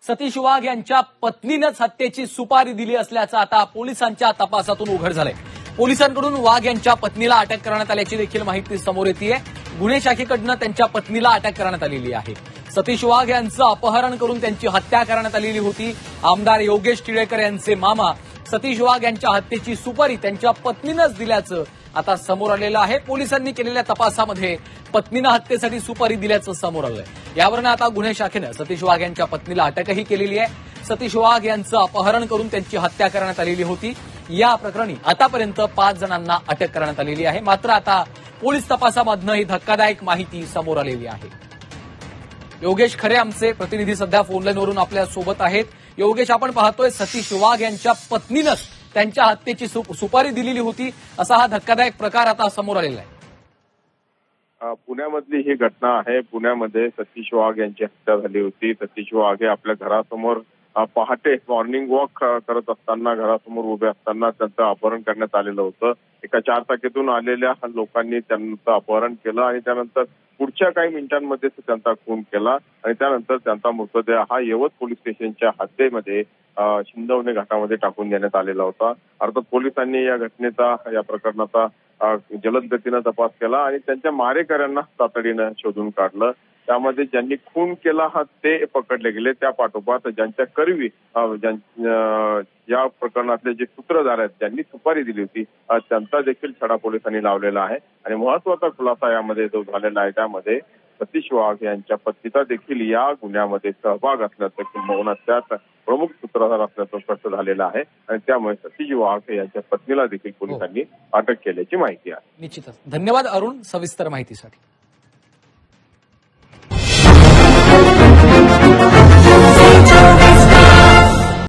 सतीश वाघ यांच्या पत्नीनंच हत्येची सुपारी दिली असल्याचं आता पोलिसांच्या तपासातून उघड झालंय। पोलिसांकडून वाघ यांच्या पत्नीला अटक करण्यात आल्याची देखील माहिती समोर येतेय। गुन्हे शाखेकडनं त्यांच्या पत्नीला अटक करण्यात आलेली आहे। सतीश वाघ यांचं अपहरण करून त्यांची हत्या करण्यात आलेली होती। आमदार योगेश टिळेकर यांचे मामा सतीश वाघ यांच्या हत्येची सुपारी त्यांच्या पत्नीनंच दिल्याचं आता समोर आलेलं आहे। पोलिसांनी केलेल्या तपासामध्ये पत्नीनं हत्येसाठी सुपारी दिल्याचं समोर आलंय। यावरून आता गुन्हे शाखेनं सतीश वाघ यांच्या पत्नीला अटकही केलेली आहे। सतीश वाघ यांचं अपहरण करून त्यांची हत्या करण्यात आलेली होती। या प्रकरणी आतापर्यंत 5 जणांना अटक करण्यात आलेली आहे। मात्र आता पोलीस तपासामधनं ही धक्कादायक माहिती समोर आलेली आहे। योगेश खरे आमचे प्रतिनिधी सध्या फोनलाईनवरून आपल्या सोबत आहेत। योगेश, आपण पाहतोय सतीश वाघ यांच्या पत्नीनंच त्यांच्या हत्येची सुपारी दिलेली होती, असा हा धक्कादायक प्रकार आता समोर आलेला आहे। पुण्यामधली ही घटना आहे। पुण्यामध्ये सतीश वाघ यांची हत्या झाली होती। सतीश वाघ हे आपल्या घरासमोर पहाटे मॉर्निंग वॉक करत असताना घरासमोर उभे असताना त्यांचं अपहरण करण्यात आलेलं होतं। एका 4 चाकीतून आलेल्या लोकांनी त्यांचं अपहरण केलं आणि त्यानंतर पुढच्या काही मिनिटांमध्ये त्यांचा खून केला आणि त्यानंतर त्यांचा मृतदेह हा यवत पोलीस स्टेशनच्या हद्दीमध्ये शिंदवणे घाटामध्ये टाकून देण्यात आलेला होता। अर्थात पोलिसांनी या घटनेचा या प्रकरणाचा जलद गतीनं तपास केला आणि त्यांच्या मारेकऱ्यांना तातडीनं शोधून काढलं। त्यामध्ये ज्यांनी खून केला ते पकडले गेले। त्या पाठोपाठ ज्यांच्या करवी या प्रकरणातले जे सूत्रधार आहेत ज्यांनी सुपारी दिली होती त्यांचा देखील छडा पोलिसांनी लावलेला आहे आणि महत्वाचा खुलासा यामध्ये जो झालेला आहे त्यामध्ये सतीश वाघ यांच्या पत्नीचा देखील या गुन्ह्यामध्ये सहभाग असल्याचं किंबहुना त्यात प्रमुख सूत्रधार असल्याचं स्पष्ट झालेलं आहे आणि त्यामुळे सतीश वाघ यांच्या पत्नीला देखील पोलिसांनी अटक केल्याची माहिती आहे। निश्चितच धन्यवाद अरुण सविस्तर माहितीसाठी।